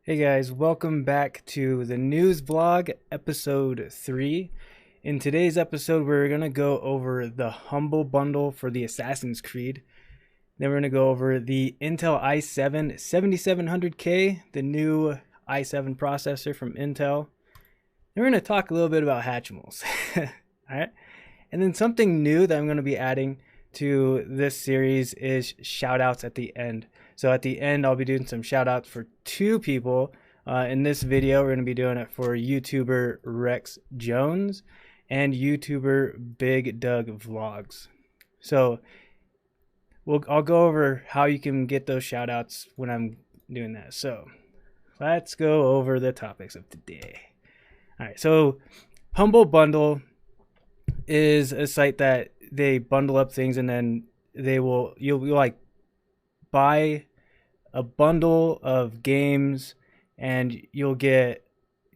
Hey guys, welcome back to the news vlog episode 3. In today's episode, we're going to go over the Humble Bundle for the Assassin's Creed. Then we're going to go over the Intel i7 7700K, the new i7 processor from Intel. Then we're going to talk a little bit about Hatchimals. Alright? And then something new that I'm going to be adding to this series is shoutouts at the end. So at the end, I'll be doing some shout outs for two people. In this video, we're going to be doing it for YouTuber Rex Jones and YouTuber Big Doug Vlogs. So I'll go over how you can get those shout outs when I'm doing that. So let's go over the topics of today. All right, so Humble Bundle is a site that they bundle up things and then you'll like buy a bundle of games and they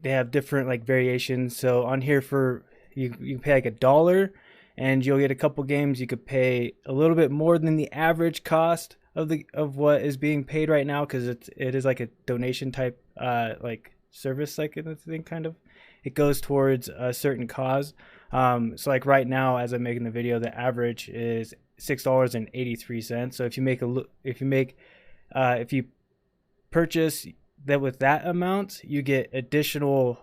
have different like variations. So on here for you pay like $1 and you'll get a couple games. You could pay a little bit more than the average cost of what is being paid right now, because it is like a donation type like service, like a thing kind of. It goes towards a certain cause. So like right now, as I'm making the video, the average is $6.83. So if you purchase that with that amount, you get additional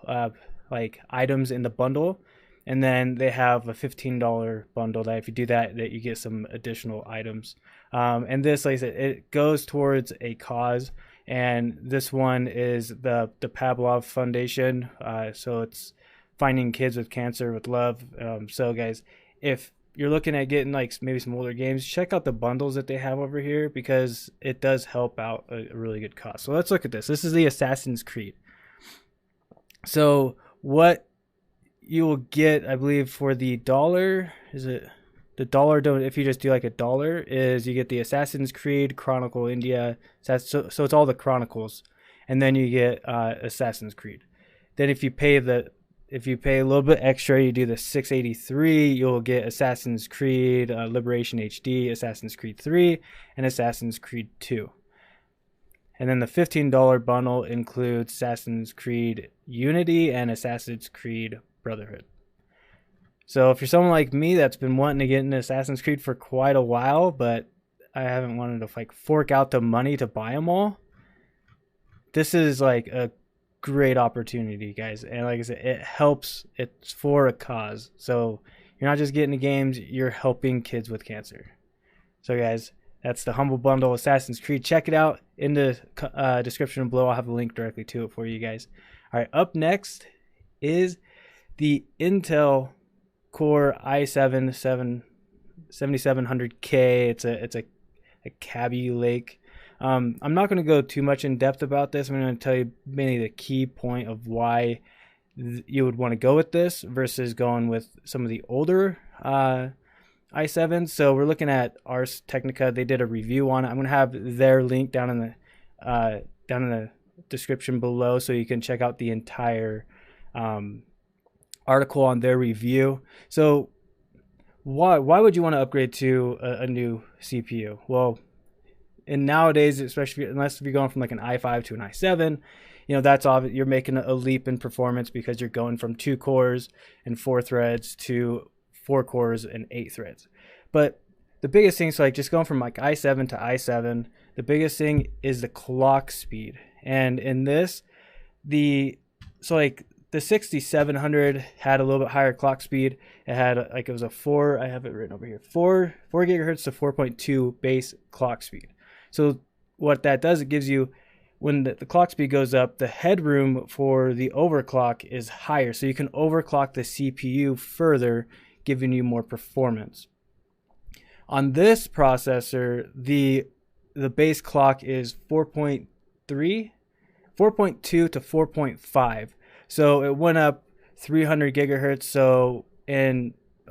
like items in the bundle, and then they have a $15 bundle that if you do that you get some additional items. And this, like I said, it goes towards a cause, and this one is the Pavlov Foundation. So it's finding kids with cancer with love. So guys, if you're looking at getting like maybe some older games, check out the bundles that they have over here, because it does help out a really good cause. So let's look at this. This is the Assassin's Creed. So what you will get, I believe, for the $1, is it the dollar? Don't, if you just do like $1, is you get the Assassin's Creed Chronicle India. So it's all the Chronicles, and then you get Assassin's Creed. Then if you pay a little bit extra, you do the $6.83, you'll get Assassin's Creed Liberation HD, Assassin's Creed 3, and Assassin's Creed 2. And then the $15 bundle includes Assassin's Creed Unity and Assassin's Creed Brotherhood. So if you're someone like me that's been wanting to get into Assassin's Creed for quite a while, but I haven't wanted to like fork out the money to buy them all, this is like a great opportunity, guys. And like I said, it helps. It's for a cause. So you're not just getting the games, you're helping kids with cancer. So guys, that's the Humble Bundle Assassin's Creed. Check it out in the description below. I'll have a link directly to it for you guys. All right, up next is the Intel Core i7 7700K. It's a Kaby Lake. I'm not going to go too much in depth about this. I'm going to tell you mainly the key point of why you would want to go with this versus going with some of the older i7s. So we're looking at Ars Technica. They did a review on it. I'm going to have their link down in the description below, so you can check out the entire article on their review. So why would you want to upgrade to a new CPU? Well, and nowadays, especially unless you're going from like an i5 to an i7, that's obvious. You're making a leap in performance because you're going from 2 cores and 4 threads to 4 cores and 8 threads. But the biggest thing, so like just going from like i7 to i7, the biggest thing is the clock speed. And in this, the 6700 had a little bit higher clock speed. It had it was a 4, I have it written over here, 4 gigahertz to 4.2 base clock speed. So what that does, it gives you, when the clock speed goes up, the headroom for the overclock is higher. So you can overclock the CPU further, giving you more performance. On this processor, the base clock is 4.2 to 4.5. So it went up 300 gigahertz. So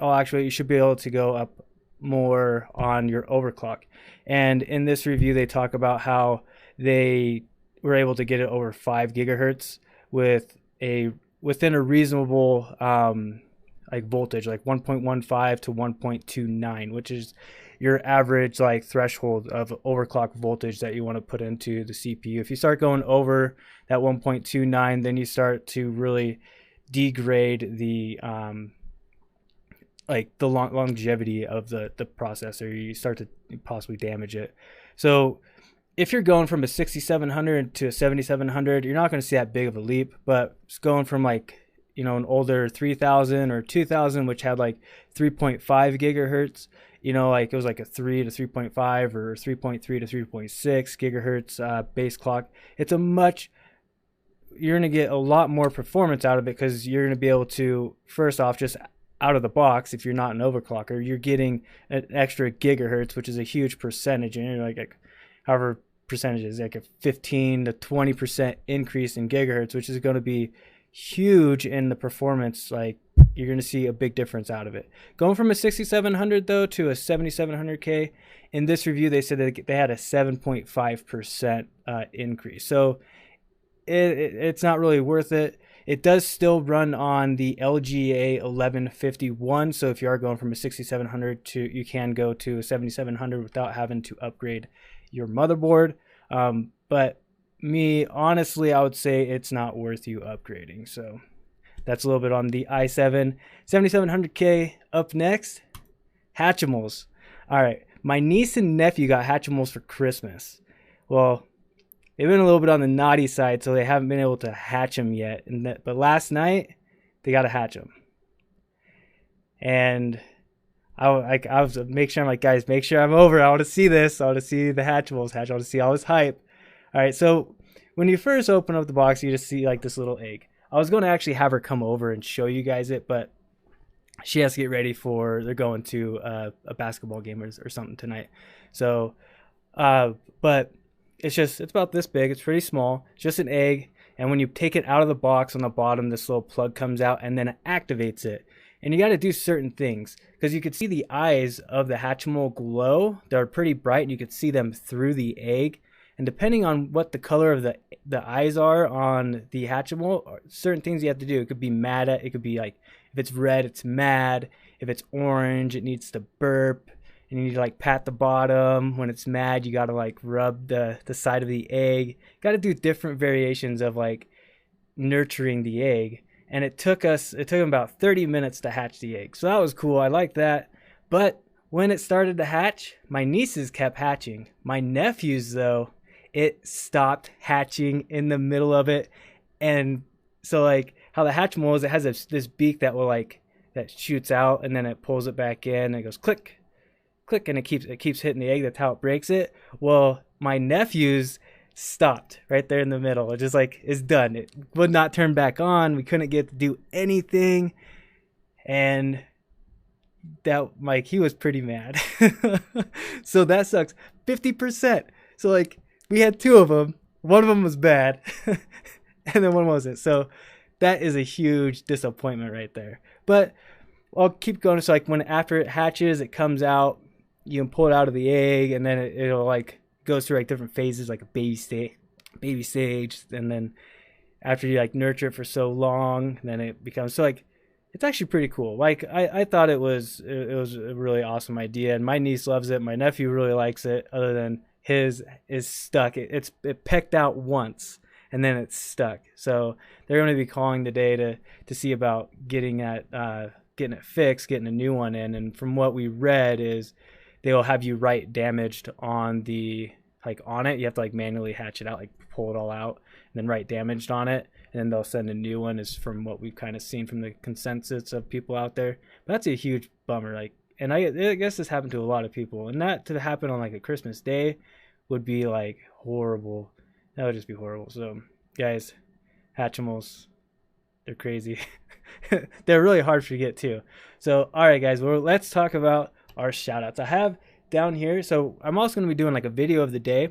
actually, you should be able to go up more on your overclock. And in this review, they talk about how they were able to get it over 5 gigahertz within a reasonable like voltage, like 1.15 to 1.29, which is your average like threshold of overclock voltage that you want to put into the CPU. If you start going over that 1.29, then you start to really degrade the like the longevity of the processor. You start to possibly damage it. So if you're going from a 6700 to a 7700, you're not going to see that big of a leap, but it's going from like, you know, an older 3000 or 2000, which had like 3.5 gigahertz, you know, like it was like a 3 to 3.5 or 3.3 to 3.6 gigahertz base clock. It's a much, you're going to get a lot more performance out of it, because you're going to be able to, first off, just out of the box, if you're not an overclocker, you're getting an extra gigahertz, which is a huge percentage. And you're like however percentages, like a 15 to 20% increase in gigahertz, which is going to be huge in the performance. Like you're going to see a big difference out of it. Going from a 6700 though to a 7700K, in this review they said that they had a 7.5% increase. So it's not really worth it. It does still run on the LGA 1151. So if you are going from a 6700 to, you can go to a 7700 without having to upgrade your motherboard. But me, honestly, I would say it's not worth you upgrading. So that's a little bit on the i7 7700K. Up next, Hatchimals. All right, my niece and nephew got Hatchimals for Christmas. Well, they've been a little bit on the naughty side, so they haven't been able to hatch them yet. But last night, they got to hatch them. And I was make sure, I'm like, guys, make sure I'm over. I want to see this. I want to see the Hatchimals hatch. I want to see all this hype. All right, so when you first open up the box, you just see like this little egg. I was going to actually have her come over and show you guys it, but she has to get ready for, they're going to a basketball game or something tonight. So, but it's about this big. It's pretty small. It's just an egg. And when you take it out of the box, on the bottom, this little plug comes out and then it activates it. And you got to do certain things, because you could see the eyes of the Hatchimal glow. They're pretty bright and you could see them through the egg. And depending on what the color of the eyes are on the Hatchimal, certain things you have to do. It could be mad at, it could be like, if it's red, it's mad. If it's orange, it needs to burp. And you need to like pat the bottom. When it's mad, you got to like rub the side of the egg. Got to do different variations of like nurturing the egg. And it took them about 30 minutes to hatch the egg. So that was cool. I like that. But when it started to hatch, my nieces kept hatching. My nephews, though, it stopped hatching in the middle of it. And so like how the Hatchimal is, it has this beak that will like, that shoots out and then it pulls it back in and it goes click, click, and it keeps hitting the egg. That's how it breaks it. Well, my nephews stopped right there in the middle. It just like is done. It would not turn back on. We couldn't get to do anything, and that like he was pretty mad. So that sucks. 50%. So like we had two of them. One of them was bad, and then one wasn't. So that is a huge disappointment right there. But I'll keep going. So like after it hatches, it comes out. You can pull it out of the egg, and then it'll like goes through like different phases, like a baby stage, and then after you like nurture it for so long, then it becomes, so like it's actually pretty cool. Like I thought it was a really awesome idea, and my niece loves it. My nephew really likes it. Other than his is stuck. It pecked out once and then it's stuck. So they're going to be calling today to see about getting it fixed, getting a new one in. And from what we read is they'll have you write damaged on on it. You have to like manually hatch it out, like pull it all out and then write damaged on it. And then they'll send a new one, is from what we've kind of seen from the consensus of people out there. But that's a huge bummer. And I guess this happened to a lot of people, and that to happen on like a Christmas day would be like horrible. That would just be horrible. So guys, Hatchimals, they're crazy. They're really hard to get too. So all right guys, well, let's talk about our shout outs. I have down here, so I'm also going to be doing like a video of the day.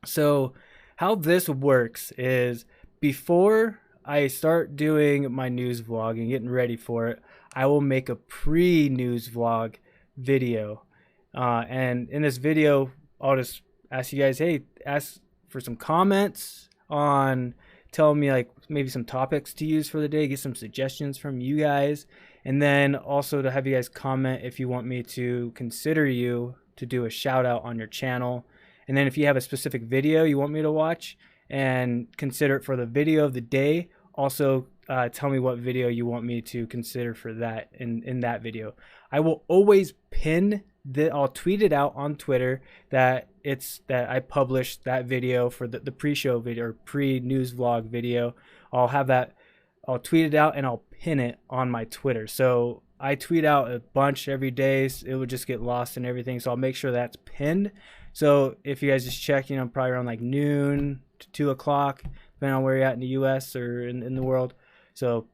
So how this works is, before I start doing my news vlog and getting ready for it, I will make a pre-news vlog video. And in this video, I'll just ask you guys, hey, ask for some comments on telling me like maybe some topics to use for the day, get some suggestions from you guys. And then also to have you guys comment if you want me to consider you to do a shout out on your channel. And then if you have a specific video you want me to watch and consider it for the video of the day, also tell me what video you want me to consider for that in that video. I will always pin I'll tweet it out on Twitter that I published that video for the pre-show video or pre-news vlog video. I'll tweet it out and I'll pin it on my Twitter. So I tweet out a bunch every day. So it would just get lost and everything. So I'll make sure that's pinned. So if you guys just check, I'm probably around like noon to 2 o'clock, depending on where you're at in the US or in the world. So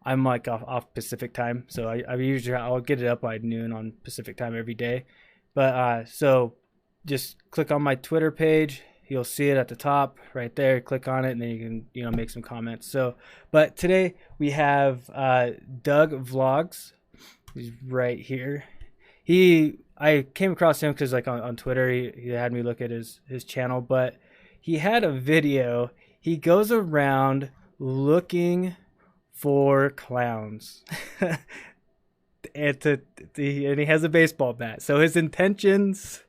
I'm like off Pacific time. So I'll get it up by noon on Pacific time every day. But so just click on my Twitter page. You'll see it at the top right there. Click on it and then you can, make some comments. So, but today we have Doug Vlogs. He's right here. I came across him because like on Twitter, he had me look at his channel, but he had a video. He goes around looking for clowns. and he has a baseball bat. So his intentions,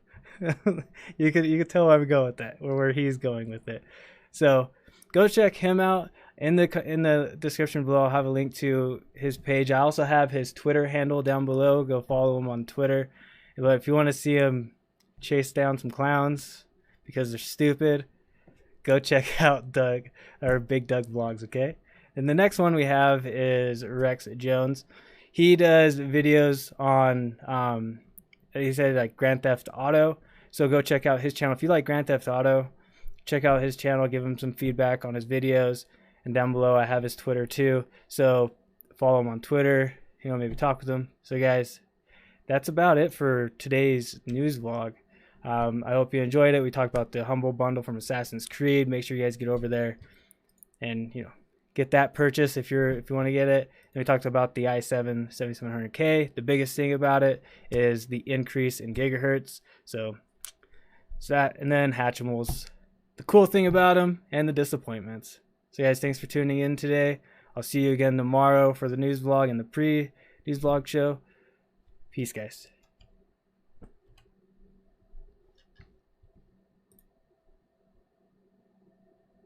you can tell where I'm going with that, or where he's going with it. So go check him out. In the description below, I'll have a link to his page. I also have his Twitter handle down below. Go follow him on Twitter. But if you want to see him chase down some clowns because they're stupid, go check out Big Doug Vlogs, okay? And the next one we have is Rex Jones. He does videos on, he said like Grand Theft Auto. So go check out his channel. If you like Grand Theft Auto, check out his channel. Give him some feedback on his videos. And down below I have his Twitter too. So follow him on Twitter. Maybe talk with him. So guys, that's about it for today's news vlog. I hope you enjoyed it. We talked about the Humble Bundle from Assassin's Creed. Make sure you guys get over there and get that purchase if you want to get it. And we talked about the i7 7700K. The biggest thing about it is the increase in gigahertz. So it's that, and then Hatchimals, the cool thing about them and the disappointments. So guys, thanks for tuning in today. I'll see you again tomorrow for the news vlog and the pre-news vlog show. Peace, guys.